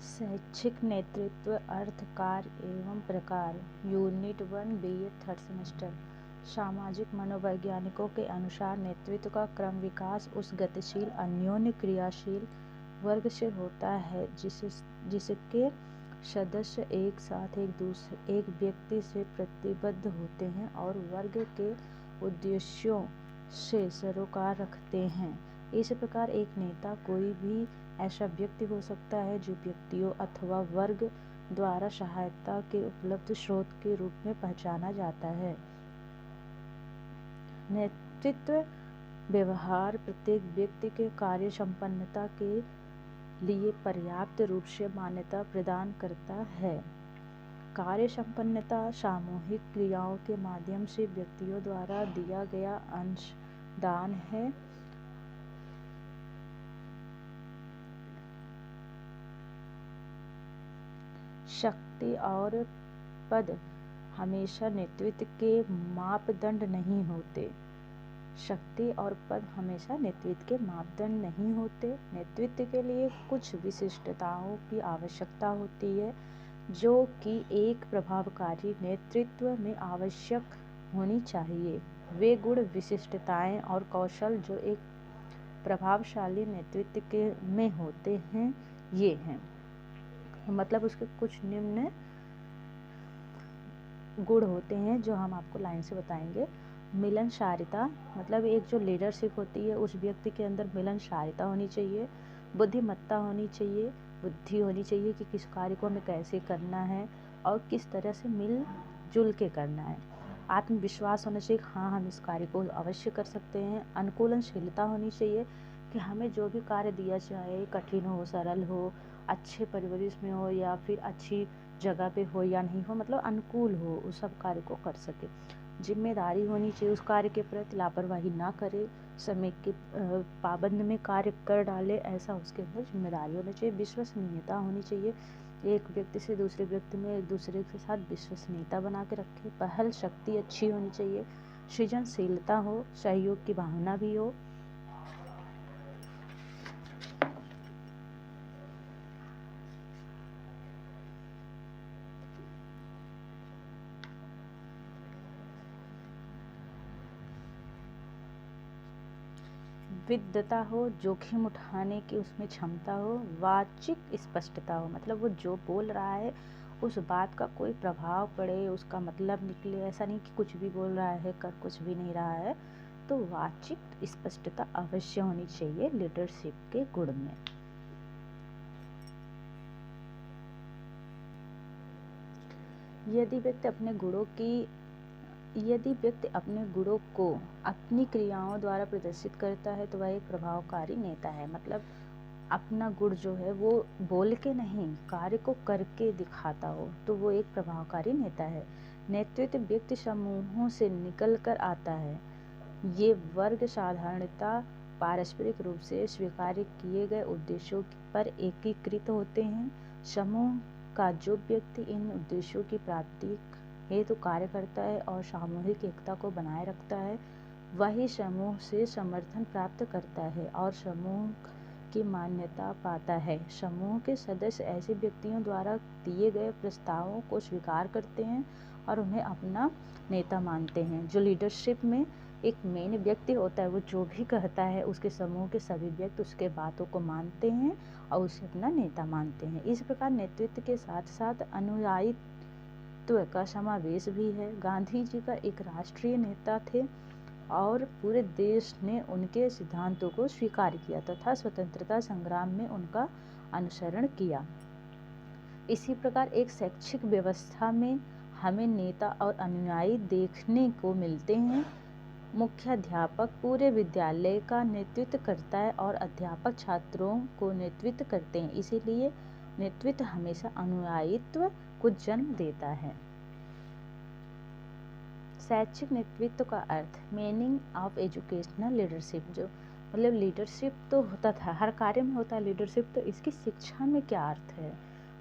शैक्षिक नेतृत्व अर्थ कार्य एवं प्रकार। Unit 1 BA 3rd semester. सामाजिक मनोवैज्ञानिकों के अनुसार नेतृत्व का क्रम विकास उस गतिशील अन्योन्य क्रियाशील वर्ग से होता है जिसके सदस्य एक साथ एक व्यक्ति से प्रतिबद्ध होते हैं और वर्ग के उद्देश्यों से सरोकार रखते हैं। इस प्रकार एक नेता कोई भी ऐसा व्यक्ति हो सकता है जो व्यक्तियों अथवा वर्ग द्वारा सहायता के उपलब्ध स्रोत के रूप में पहचाना जाता है। नेतृत्व व्यवहार प्रत्येक व्यक्ति के कार्य संपन्नता के लिए पर्याप्त रूप से मान्यता प्रदान करता है। कार्य संपन्नता सामूहिक क्रियाओं के माध्यम से व्यक्तियों द्वारा दिया गया अंशदान है। शक्ति और पद हमेशा नेतृत्व के मापदंड नहीं होते। शक्ति और पद हमेशा नेतृत्व के मापदंड नहीं होते। नेतृत्व के लिए कुछ विशिष्टताओं की आवश्यकता होती है जो कि एक प्रभावकारी नेतृत्व में आवश्यक होनी चाहिए। वे गुण, विशिष्टताएं और कौशल जो एक प्रभावशाली नेतृत्व के में होते हैं ये हैं, मतलब उसके कुछ निम्न गुण होते हैं जो हम आपको लाइन से बताएंगे। मिलनसारिता, मतलब एक जो लीडरशिप होती है उस व्यक्ति के अंदर मिलनसारिता होनी चाहिए। बुद्धिमत्ता होनी चाहिए, बुद्धि होनी चाहिए कि किस कार्य को हमें कैसे करना है और किस तरह से मिलजुल के करना है। आत्मविश्वास होना चाहिए, हाँ हम इस कार्य को अवश्य कर सकते हैं। अनुकूलनशीलता होनी चाहिए कि हमें जो भी कार्य दिया जाए, कठिन हो, सरल हो, अच्छे परिवेश में हो या फिर अच्छी जगह पे हो या नहीं हो, मतलब अनुकूल हो, उस सब कार्य को कर सके। जिम्मेदारी होनी चाहिए, उस कार्य के प्रति लापरवाही ना करे, समय के पाबंद में कार्य कर डाले, ऐसा उसके अंदर जिम्मेदारी होनी चाहिए। विश्वसनीयता होनी चाहिए, एक व्यक्ति से दूसरे व्यक्ति में एक दूसरे के साथ विश्वसनीयता बना के रखे। पहल शक्ति अच्छी होनी चाहिए, सृजनशीलता हो, सहयोग की भावना भी हो। विद्वता हो, जोखिम उठाने की उसमें क्षमता हो। वाचिक स्पष्टता हो, मतलब वो जो बोल रहा है उस बात का कोई प्रभाव पड़े, उसका मतलब निकले, ऐसा नहीं कि कुछ भी बोल रहा है कर कुछ भी नहीं रहा है। तो वाचिक स्पष्टता अवश्य होनी चाहिए लीडरशिप के गुण में। यदि व्यक्ति अपने गुणों को अपनी क्रियाओं द्वारा प्रदर्शित करता है तो वह एक प्रभावकारी नेता है। मतलब अपना गुण जो है वो बोल के नहीं, कार्य को करके दिखाता हो तो वो एक प्रभावकारी नेता है। नेतृत्व व्यक्ति समूहों से निकल कर आता है। ये वर्ग साधारणतः पारस्परिक रूप से स्वीकार किए गए उद्देश्यों पर एकीकृत होते हैं। समूह का जो व्यक्ति इन उद्देश्यों की प्राप्ति हेतु कार्य करता है और सामूहिक एकता को बनाए रखता है, वही समूह से समर्थन प्राप्त करता है और समूह की मान्यता पाता है। समूह के सदस्य ऐसे व्यक्तियों द्वारा दिए गए प्रस्तावों को स्वीकार करते हैं और उन्हें अपना नेता मानते हैं। जो लीडरशिप में एक मेन व्यक्ति होता है, वो जो भी कहता है उसके समूह के सभी व्यक्ति उसके बातों को मानते हैं और उसे अपना नेता मानते हैं। इस प्रकार नेतृत्व के साथ साथ अनुयायित्व का समावेश भी है। गांधी जी का एक राष्ट्रीय नेता थे और पूरे देश ने उनके सिद्धांतों को स्वीकार किया तथा स्वतंत्रता संग्राम में उनका अनुसरण किया। इसी प्रकार एक शैक्षिक व्यवस्था में हमें नेता और अनुयायी देखने को मिलते हैं। मुख्याध्यापक पूरे विद्यालय का नेतृत्व करता है और अध्यापक छात्रों को नेतृत्व करते हैं। इसीलिए नेतृत्व हमेशा अनुयायित्व को जन्म देता है। शैक्षिक नेतृत्व का अर्थ, मीनिंग ऑफ एजुकेशनल लीडरशिप। जो मतलब लीडरशिप तो होता था, हर कार्य में होता है लीडरशिप, तो इसकी शिक्षा में क्या अर्थ है।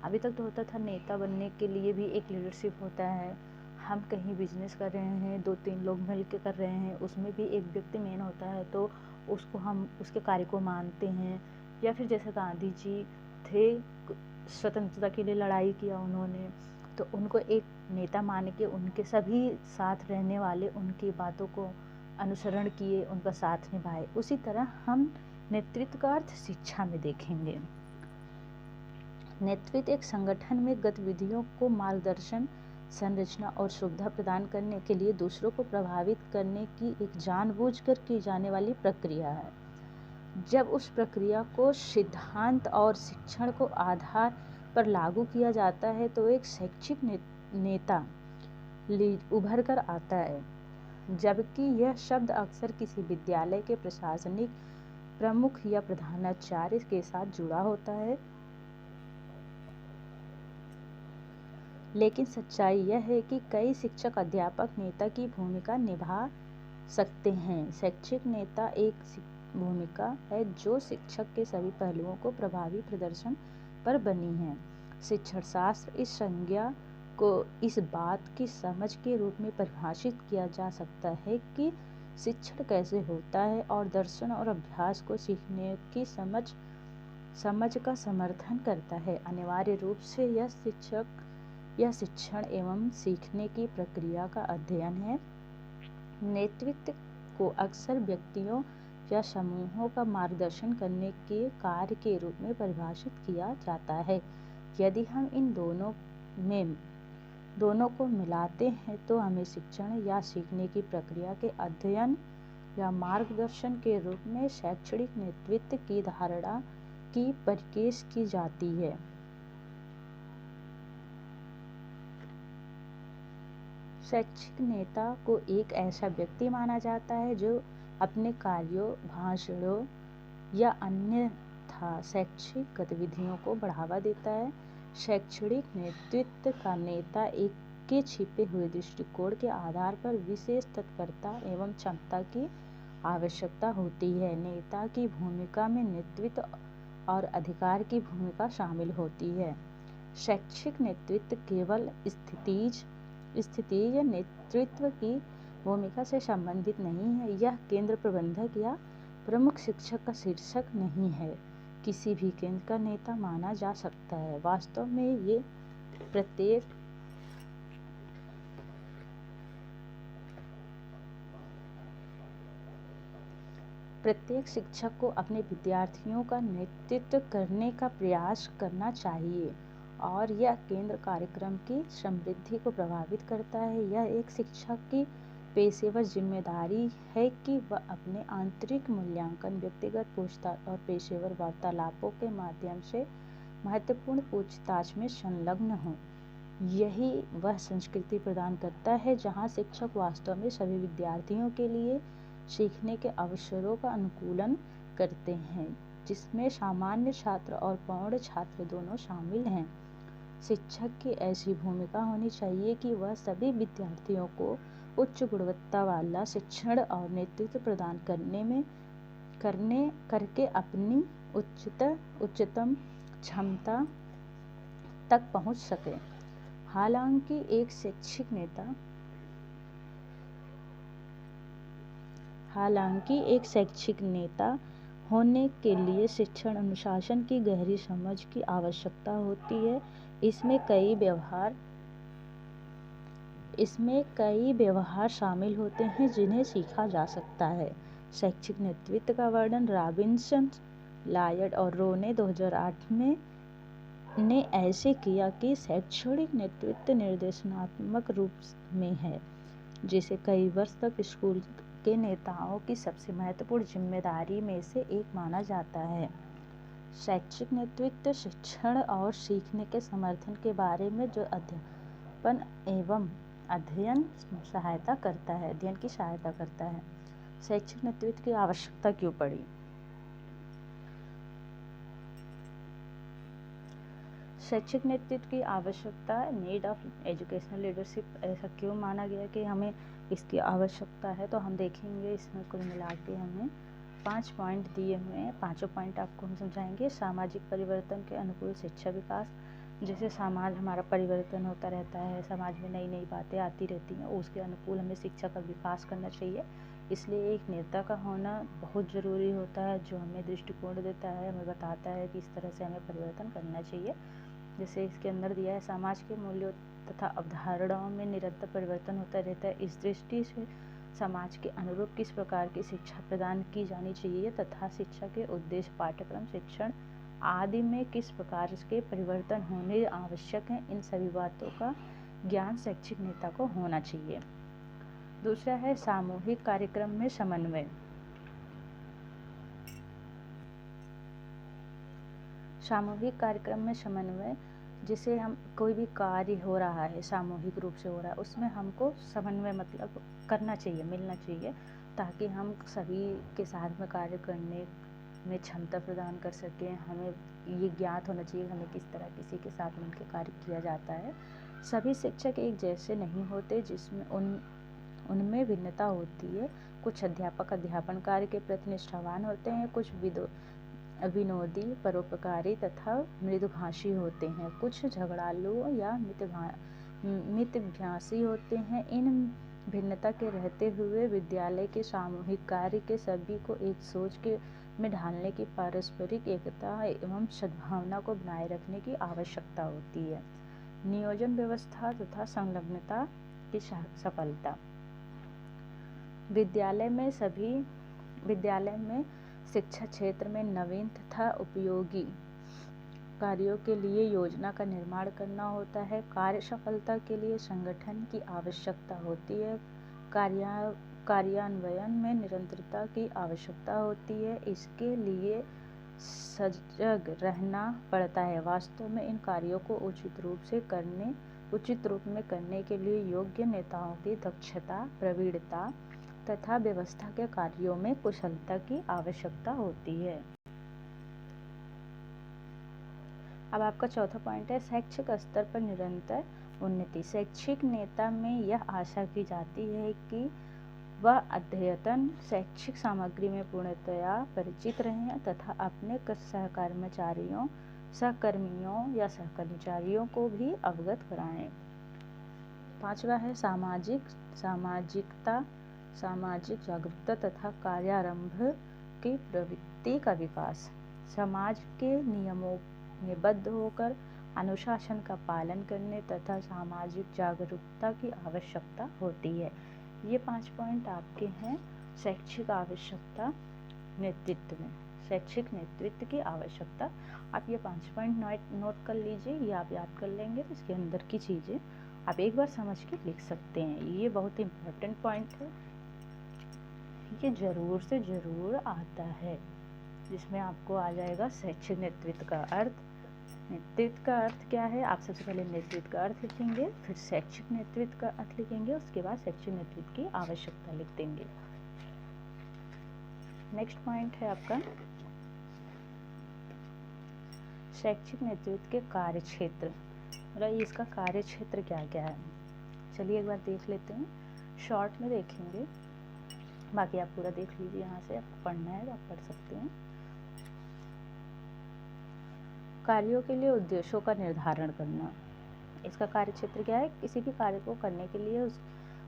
अभी तक तो होता था नेता बनने के लिए भी एक लीडरशिप होता है। हम कहीं बिजनेस कर रहे हैं, 2-3 लोग मिल के कर रहे हैं, उसमें भी एक व्यक्ति मेन होता है तो उसको हम उसके कार्य को मानते हैं। या फिर जैसे गांधी जी थे, स्वतंत्रता के लिए लड़ाई किया उन्होंने, तो उनको एक नेता मान के उनके सभी साथ रहने वाले उनकी बातों को अनुसरण किए, उनका साथ निभाए। उसी तरह हम नेतृत्व का अर्थ शिक्षा में देखेंगे। नेतृत्व एक संगठन में गतिविधियों को मार्गदर्शन, संरचना और सुविधा प्रदान करने के लिए दूसरों को प्रभावित करने की एक जानबूझकर की जाने वाली प्रक्रिया है। जब उस प्रक्रिया को सिद्धांत और शिक्षण को आधार पर लागू किया जाता है तो एक शैक्षिक नेता उभर कर आता है, जबकि यह शब्द अक्सर किसी विद्यालय के प्रशासनिक प्रमुख या प्रधानाचार्य के साथ जुड़ा होता है। लेकिन सच्चाई यह है कि कई शिक्षक अध्यापक नेता की भूमिका निभा सकते हैं। शैक्षिक नेता एक भूमिका है जो शिक्षक के सभी पहलुओं को प्रभावी प्रदर्शन पर बनी है। शिक्षण शास्त्र इस संज्ञा को इस बात की समझ के रूप में परिभाषित किया जा सकता है कि शिक्षण कैसे होता है, और दर्शन और अभ्यास को सीखने की समझ का समर्थन करता है। अनिवार्य रूप से यह शिक्षण एवं सीखने की प्रक्रिया का अध्ययन है। नेतृत्व को अक्सर व्यक्तियों या समूहों का मार्गदर्शन करने के कार्य के रूप में परिभाषित किया जाता है। यदि हम इन दोनों को मिलाते हैं तो हमें शिक्षण या सीखने की प्रक्रिया के अध्ययन या मार्गदर्शन के रूप में शैक्षणिक नेतृत्व की धारणा की परिपेश की जाती है। शैक्षिक नेता को एक ऐसा व्यक्ति माना जाता है जो अपने कार्यों, भाषणों या अन्यथा शैक्षिक गतिविधियों को बढ़ावा देता है। शैक्षणिक नेतृत्व का नेता एक के छिपे हुए दृष्टिकोण के आधार पर विशेष तत्परता एवं क्षमता की आवश्यकता होती है। नेता की भूमिका में नेतृत्व और अधिकार की भूमिका शामिल होती है। शैक्षिक नेतृत्व केवल स्थितिज नेतृत्व की भूमिका से संबंधित नहीं है। यह केंद्र प्रबंधक या प्रमुख शिक्षक का शीर्षक नहीं है, किसी भी केंद्र का नेता माना जा सकता है। वास्तव में ये प्रत्येक शिक्षक को अपने विद्यार्थियों का नेतृत्व करने का प्रयास करना चाहिए और यह केंद्र कार्यक्रम की समृद्धि को प्रभावित करता है। यह एक शिक्षक की पेशेवर जिम्मेदारी है कि वह अपने आंतरिक मूल्यांकन, व्यक्तिगत पूछताछ और पेशेवर वार्तालापों के माध्यम से महत्वपूर्ण पूछताछ में संलग्न हो। यही वह संस्कृति प्रदान करता है जहां शिक्षक वास्तव में सभी विद्यार्थियों के लिए सीखने के अवसरों का अनुकूलन करते हैं, जिसमें सामान्य छात्र और प्रौढ़ छात्र दोनों शामिल हैं। शिक्षक की ऐसी भूमिका होनी चाहिए कि वह सभी विद्यार्थियों को उच्च गुणवत्ता वाला शिक्षण और नेतृत्व प्रदान करके अपनी उच्चतम क्षमता तक पहुंच सके। हालांकि एक शैक्षिक नेता होने के लिए शिक्षण अनुशासन की गहरी समझ की आवश्यकता होती है। इसमें कई व्यवहार शामिल होते हैं जिन्हें सीखा जा सकता है। शैक्षिक नेतृत्व का वर्णन रॉबिन्सन, लॉयड और रो ने 2008 में ने ऐसे किया कि शैक्षणिक नेतृत्व निर्देशनात्मक रूप में है, जिसे कई वर्ष तक स्कूल के नेताओं की सबसे महत्वपूर्ण जिम्मेदारी में से एक माना जाता है। शैक्षिक नेतृत्व शिक्षण और सीखने के समर्थन के बारे में जो अध्यापन एवं अध्ययन की सहायता करता है। शैक्षिक नेतृत्व की आवश्यकता क्यों पड़ी? शैक्षिक नेतृत्व की आवश्यकता, नीड ऑफ एजुकेशनल लीडरशिप, ऐसा क्यों माना गया कि हमें इसकी आवश्यकता है? तो हम देखेंगे इसमें कुल मिला के हमें 5 पॉइंट दिए हुए हैं। 5 पॉइंट आपको हम समझाएंगे। सामाजिक परिवर्तन के अनुकूल शिक्षा विकास, जैसे समाज हमारा परिवर्तन होता रहता है, समाज में नई नई बातें आती रहती हैं, उसके अनुकूल हमें शिक्षा का विकास करना चाहिए। इसलिए एक नेता का होना बहुत ज़रूरी होता है जो हमें दृष्टिकोण देता है, हमें बताता है कि इस तरह से हमें परिवर्तन करना चाहिए। जैसे इसके अंदर दिया है, समाज के मूल्यों तथा अवधारणाओं में निरंतर परिवर्तन होता रहता है। इस दृष्टि से समाज के अनुरूप किस प्रकार की शिक्षा प्रदान की जानी चाहिए तथा शिक्षा के उद्देश्य, पाठ्यक्रम, शिक्षण आदि में किस प्रकार के परिवर्तन होने आवश्यक हैं, इन सभी बातों का ज्ञान शैक्षिक नेता को होना चाहिए। दूसरा है सामूहिक कार्यक्रम में समन्वय। सामूहिक कार्यक्रम में समन्वय, जिसे हम कोई भी कार्य हो रहा है सामूहिक रूप से हो रहा है, उसमें हमको समन्वय मतलब करना चाहिए, मिलना चाहिए, ताकि हम सभी के साथ में कार्य करने में क्षमता प्रदान कर सकें। हमें ये ज्ञात होना चाहिए हमें किस तरह किसी के साथ मिलकर कार्य किया जाता है। सभी शिक्षक एक जैसे नहीं होते, जिसमें उनमें भिन्नता होती है। कुछ अध्यापक अध्यापन कार्य के प्रति निष्ठावान होते हैं, कुछ विनोदी, परोपकारी तथा मृदुभाषी होते हैं, कुछ झगड़ालू या मितभाषी होते हैं। इन भिन्नता के रहते हुए विद्यालय के सामूहिक कार्य के सभी को एक सोच के में ढालने की पारस्परिक एकता एवं सद्भावना को बनाए रखने की आवश्यकता होती है। नियोजन व्यवस्था तथा संलग्नता की सफलता। विद्यालय में शिक्षा क्षेत्र में नवीन तथा उपयोगी कार्यों के लिए योजना का निर्माण करना होता है। कार्य सफलता के लिए संगठन की आवश्यकता होती है। कार्यान्वयन में निरंतरता की आवश्यकता होती है। इसके लिए सजग रहना पड़ता है। वास्तव में इन कार्यों को उचित रूप में करने के लिए योग्य नेताओं की दक्षता, प्रवीणता तथा व्यवस्था के कार्यों में कुशलता की आवश्यकता होती है। अब आपका चौथा पॉइंट है शैक्षिक स्तर पर निरंतर उन्नति। शैक्षिक नेता में यह आशा की जाती है कि वह अद्यतन शैक्षिक सामग्री में पूर्णतया परिचित रहें तथा अपने सहकर्मियों या सहकर्मचारियों को भी अवगत कराएं। पांचवा है सामाजिक जागरूकता तथा कार्यारंभ की प्रवृत्ति का विकास। समाज के नियमों में बद्ध होकर अनुशासन का पालन करने तथा सामाजिक जागरूकता की आवश्यकता होती है। ये 5 पॉइंट आपके हैं शैक्षिक आवश्यकता नेतृत्व में, शैक्षिक नेतृत्व की आवश्यकता। आप ये 5 पॉइंट नोट कर लीजिए, ये आप याद कर लेंगे तो इसके अंदर की चीज़ें आप एक बार समझ के लिख सकते हैं। ये बहुत इम्पोर्टेंट पॉइंट है, ये ज़रूर से ज़रूर आता है, जिसमें आपको आ जाएगा शैक्षिक नेतृत्व का अर्थ। नेतृत्व का अर्थ क्या है, आप सबसे पहले नेतृत्व का अर्थ लिखेंगे, फिर शैक्षिक नेतृत्व का अर्थ लिखेंगे, उसके बाद शैक्षिक नेतृत्व की आवश्यकता लिख देंगे। नेक्स्ट पॉइंट है आपका शैक्षिक नेतृत्व के कार्य क्षेत्र। मतलब इसका कार्य क्षेत्र क्या क्या है, चलिए एक बार देख लेते हैं। शॉर्ट में देखेंगे, बाकी आप पूरा देख लीजिए, यहाँ से आपको पढ़ना है तो आप पढ़ सकते हैं। कार्यों के लिए उद्देश्यों का निर्धारण करना, इसका कार्य क्षेत्र क्या है, किसी भी कार्य को करने के लिए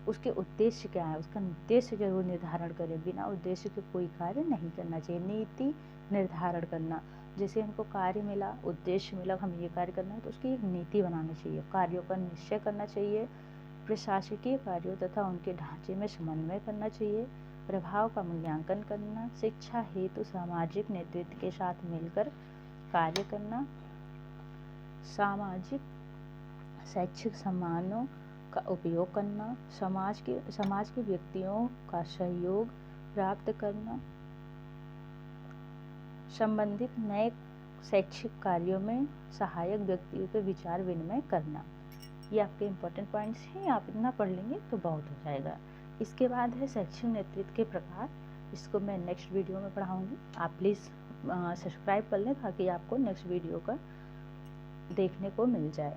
उसके उद्देश्य क्या है, उसका उद्देश्य जरूर निर्धारण करें। बिना उद्देश्य के कोई कार्य नहीं करना चाहिए। नीति निर्धारण करना, जैसे हमको कार्य मिला, उद्देश्य मिला, हमें ये कार्य करना है तो उसकी एक नीति बनानी चाहिए। कार्यों का निश्चय करना चाहिए। प्रशासकीय कार्यों तथा उनके ढांचे में समन्वय करना चाहिए। प्रभाव का मूल्यांकन करना। शिक्षा हेतु सामाजिक नेतृत्व के साथ मिलकर कार्य करना। सामाजिक शैक्षिक सम्मानों का उपयोग करना। समाज के व्यक्तियों का सहयोग प्राप्त करना। संबंधित नए शैक्षिक कार्यों में सहायक व्यक्तियों के विचार विनिमय करना। ये आपके इम्पोर्टेंट पॉइंट्स हैं, आप इतना पढ़ लेंगे तो बहुत हो जाएगा। इसके बाद है शैक्षिक नेतृत्व के प्रकार, इसको मैं नेक्स्ट वीडियो में पढ़ाऊँगी। आप प्लीज़ सब्सक्राइब कर लें ताकि आपको नेक्स्ट वीडियो का देखने को मिल जाए।